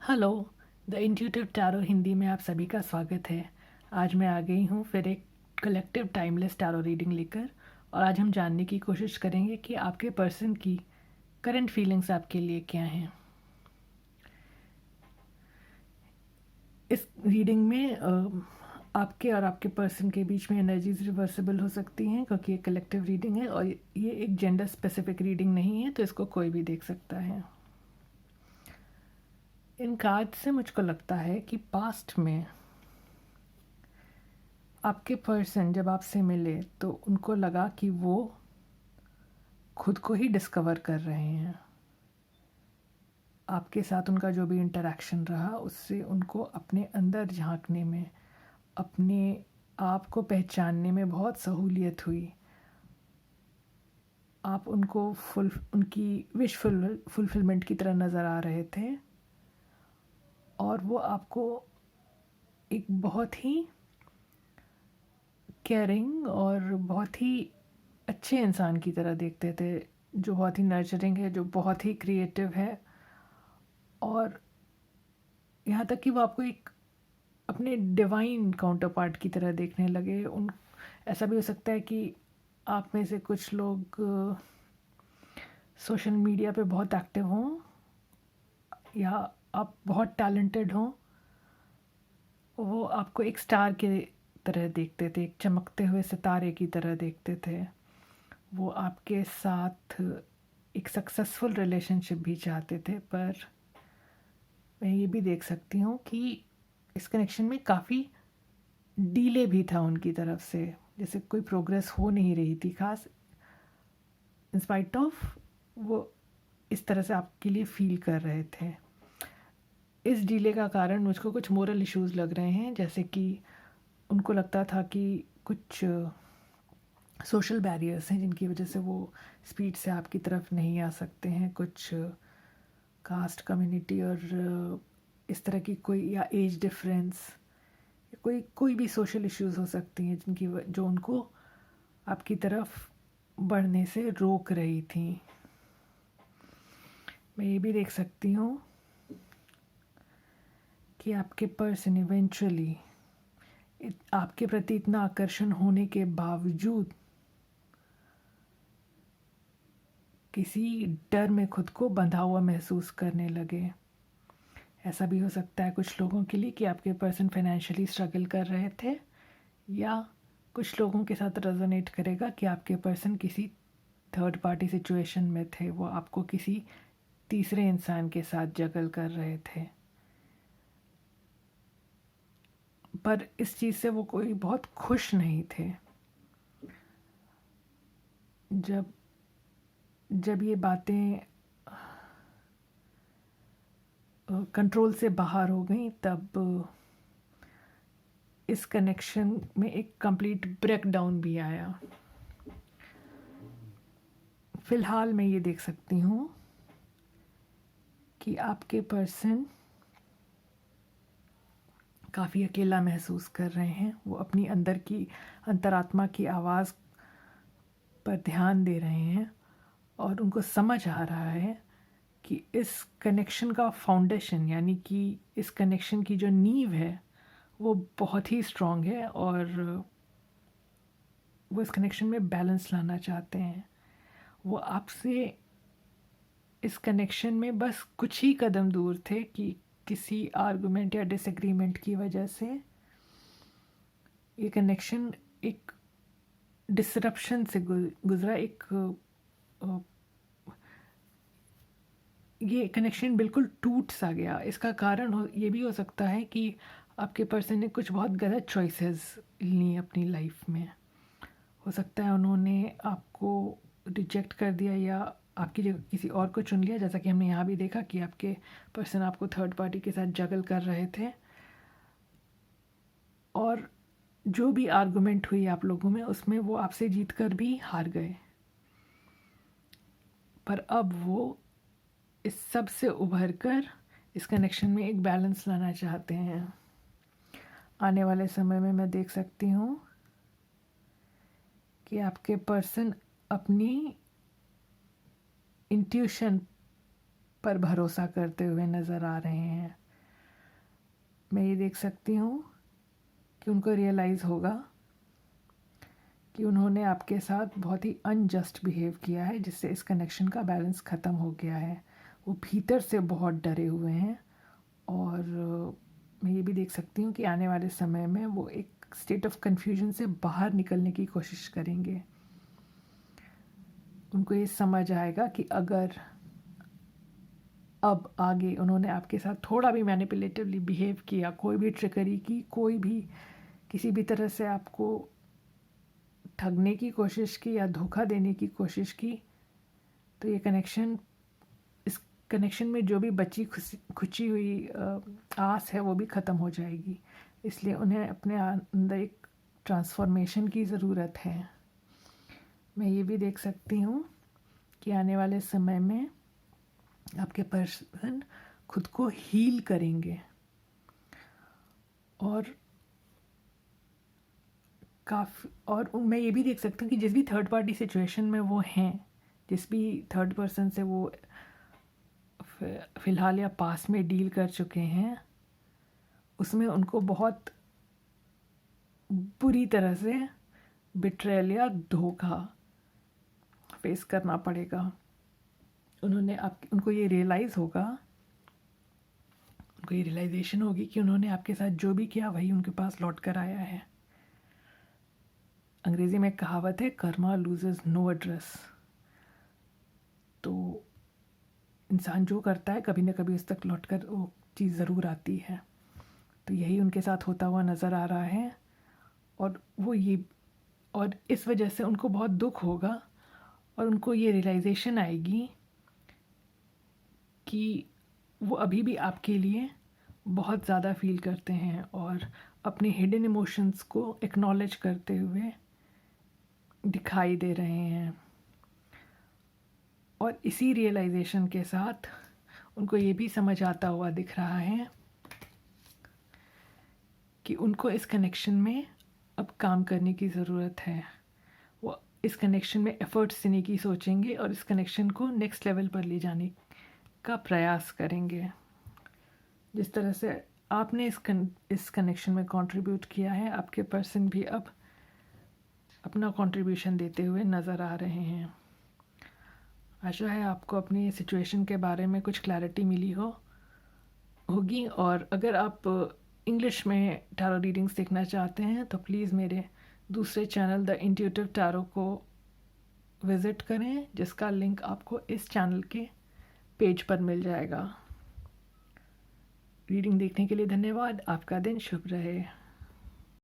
Hello. The intuitive tarot Hindi में आप सभी का स्वागत है। आज मैं आ गई हूँ फिर एक कलेक्टिव टाइमलेस टैरो रीडिंग लेकर, और आज हम जानने की कोशिश करेंगे कि आपके पर्सन की करंट फीलिंग्स आपके लिए क्या हैं। इस रीडिंग में आपके और आपके पर्सन के बीच में एनर्जीज रिवर्सिबल हो सकती हैं, क्योंकि ये कलेक्टिव रीडिंग है और ये एक जेंडर स्पेसिफिक रीडिंग नहीं है, तो इसको कोई भी देख सकता है। इन कार्ड से मुझको लगता है कि पास्ट में आपके पर्सन जब आपसे मिले तो उनको लगा कि वो खुद को ही डिस्कवर कर रहे हैं। आपके साथ उनका जो भी इंटरेक्शन रहा उससे उनको अपने अंदर झांकने में, अपने आप को पहचानने में बहुत सहूलियत हुई। आप उनको उनकी विश फुलफिलमेंट की तरह नज़र आ रहे थे, और वो आपको एक बहुत ही केयरिंग और बहुत ही अच्छे इंसान की तरह देखते थे, जो बहुत ही नर्चरिंग है, जो बहुत ही क्रिएटिव है, और यहाँ तक कि वो आपको एक अपने डिवाइन काउंटर पार्ट की तरह देखने लगे। उन ऐसा भी हो सकता है कि आप में से कुछ लोग सोशल मीडिया पे बहुत एक्टिव हों, या आप बहुत टैलेंटेड हों। वो आपको एक स्टार के तरह देखते थे, एक चमकते हुए सितारे की तरह देखते थे। वो आपके साथ एक सक्सेसफुल रिलेशनशिप भी चाहते थे, पर मैं ये भी देख सकती हूँ कि इस कनेक्शन में काफ़ी डीले भी था उनकी तरफ से, जैसे कोई प्रोग्रेस हो नहीं रही थी खास, इंस्पाइट ऑफ वो इस तरह से आपके लिए फील कर रहे थे। इस डीले का कारण मुझको कुछ मोरल इश्यूज लग रहे हैं, जैसे कि उनको लगता था कि कुछ सोशल बैरियर्स हैं जिनकी वजह से वो स्पीड से आपकी तरफ नहीं आ सकते हैं। कुछ कास्ट कम्युनिटी और इस तरह की कोई, या एज डिफरेंस, कोई कोई भी सोशल इश्यूज हो सकती हैं जिनकी जो उनको आपकी तरफ बढ़ने से रोक रही थी। मैं ये भी देख सकती हूँ कि आपके पर्सन इवेंचुअली आपके प्रति इतना आकर्षण होने के बावजूद किसी डर में खुद को बंधा हुआ महसूस करने लगे। ऐसा भी हो सकता है कुछ लोगों के लिए कि आपके पर्सन फाइनेंशियली स्ट्रगल कर रहे थे, या कुछ लोगों के साथ रेजोनेट करेगा कि आपके पर्सन किसी थर्ड पार्टी सिचुएशन में थे, वो आपको किसी तीसरे इंसान के साथ जगल कर रहे थे। पर इस चीज़ से वो कोई बहुत खुश नहीं थे। जब जब ये बातें कंट्रोल से बाहर हो गई, तब इस कनेक्शन में एक कंप्लीट ब्रेकडाउन भी आया। फ़िलहाल मैं ये देख सकती हूँ कि आपके पर्सन काफ़ी अकेला महसूस कर रहे हैं। वो अपनी अंदर की अंतरात्मा की आवाज़ पर ध्यान दे रहे हैं, और उनको समझ आ रहा है कि इस कनेक्शन का फाउंडेशन, यानी कि इस कनेक्शन की जो नींव है वो बहुत ही स्ट्रॉन्ग है, और वो इस कनेक्शन में बैलेंस लाना चाहते हैं। वो आपसे इस कनेक्शन में बस कुछ ही कदम दूर थे कि किसी आर्गुमेंट या डिसएग्रीमेंट की वजह से ये कनेक्शन एक डिसरप्शन से गुजरा। ये कनेक्शन बिल्कुल टूट सा गया। इसका कारण ये भी हो सकता है कि आपके पर्सन ने कुछ बहुत गलत चॉइसेस ली अपनी लाइफ में। हो सकता है उन्होंने आपको रिजेक्ट कर दिया, या आपकी जगह किसी और को चुन लिया, जैसा कि हमने यहाँ भी देखा कि आपके पर्सन आपको थर्ड पार्टी के साथ जगल कर रहे थे, और जो भी आर्गुमेंट हुई आप लोगों में उसमें वो आपसे जीत कर भी हार गए। पर अब वो इस सब से उभर कर इस कनेक्शन में एक बैलेंस लाना चाहते हैं। आने वाले समय में मैं देख सकती हूँ कि आपके पर्सन अपनी इंट्यूशन पर भरोसा करते हुए नज़र आ रहे हैं। मैं ये देख सकती हूँ कि उनको रियलाइज़ होगा कि उन्होंने आपके साथ बहुत ही अनजस्ट बिहेव किया है, जिससे इस कनेक्शन का बैलेंस ख़त्म हो गया है। वो भीतर से बहुत डरे हुए हैं और मैं ये भी देख सकती हूँ कि आने वाले समय में वो एक स्टेट ऑफ कन्फ्यूजन से बाहर निकलने की कोशिश करेंगे। उनको ये समझ आएगा कि अगर अब आगे उन्होंने आपके साथ थोड़ा भी मैनिपुलेटिवली बिहेव किया, कोई भी ट्रिकरी की, कोई भी किसी भी तरह से आपको ठगने की कोशिश की या धोखा देने की कोशिश की, तो ये कनेक्शन, इस कनेक्शन में जो भी बची खुची हुई आस है वो भी ख़त्म हो जाएगी। इसलिए उन्हें अपने अंदर एक ट्रांसफॉर्मेशन की ज़रूरत है। मैं ये भी देख सकती हूँ कि आने वाले समय में आपके पर्सन खुद को हील करेंगे और मैं ये भी देख सकती हूँ कि जिस भी थर्ड पार्टी सिचुएशन में वो हैं, जिस भी थर्ड पर्सन से वो फ़िलहाल या पास में डील कर चुके हैं, उसमें उनको बहुत बुरी तरह से बिट्रेयल या धोखा फेस करना पड़ेगा। उनको ये रियलाइज़ होगा, उनको ये रियलाइजेशन होगी कि उन्होंने आपके साथ जो भी किया वही उनके पास लौट कर आया है। अंग्रेज़ी में एक कहावत है, कर्मा लूजेस नो एड्रेस। तो इंसान जो करता है कभी ना कभी उस तक लौट कर वो चीज़ ज़रूर आती है। तो यही उनके साथ होता हुआ नज़र आ रहा है और इस वजह से उनको बहुत दुख होगा और उनको ये रियलाइजेशन आएगी कि वो अभी भी आपके लिए बहुत ज़्यादा फील करते हैं और अपने हिडन इमोशंस को एक्नॉलेज करते हुए दिखाई दे रहे हैं। और इसी रियलाइजेशन के साथ उनको ये भी समझ आता हुआ दिख रहा है कि उनको इस कनेक्शन में अब काम करने की ज़रूरत है। वो इस कनेक्शन में एफ़र्ट्स देने की सोचेंगे और इस कनेक्शन को नेक्स्ट लेवल पर ले जाने का प्रयास करेंगे। जिस तरह से आपने इस कनेक्शन में कंट्रीब्यूट किया है, आपके पर्सन भी अब अपना कंट्रीब्यूशन देते हुए नज़र आ रहे हैं। आशा है आपको अपनी सिचुएशन के बारे में कुछ क्लैरिटी मिली होगी और अगर आप इंग्लिश में टैरो रीडिंग्स देखना चाहते हैं तो प्लीज़ मेरे दूसरे चैनल द इंट्यूटिव टैरो को विज़िट करें, जिसका लिंक आपको इस चैनल के पेज पर मिल जाएगा। रीडिंग देखने के लिए धन्यवाद। आपका दिन शुभ रहे।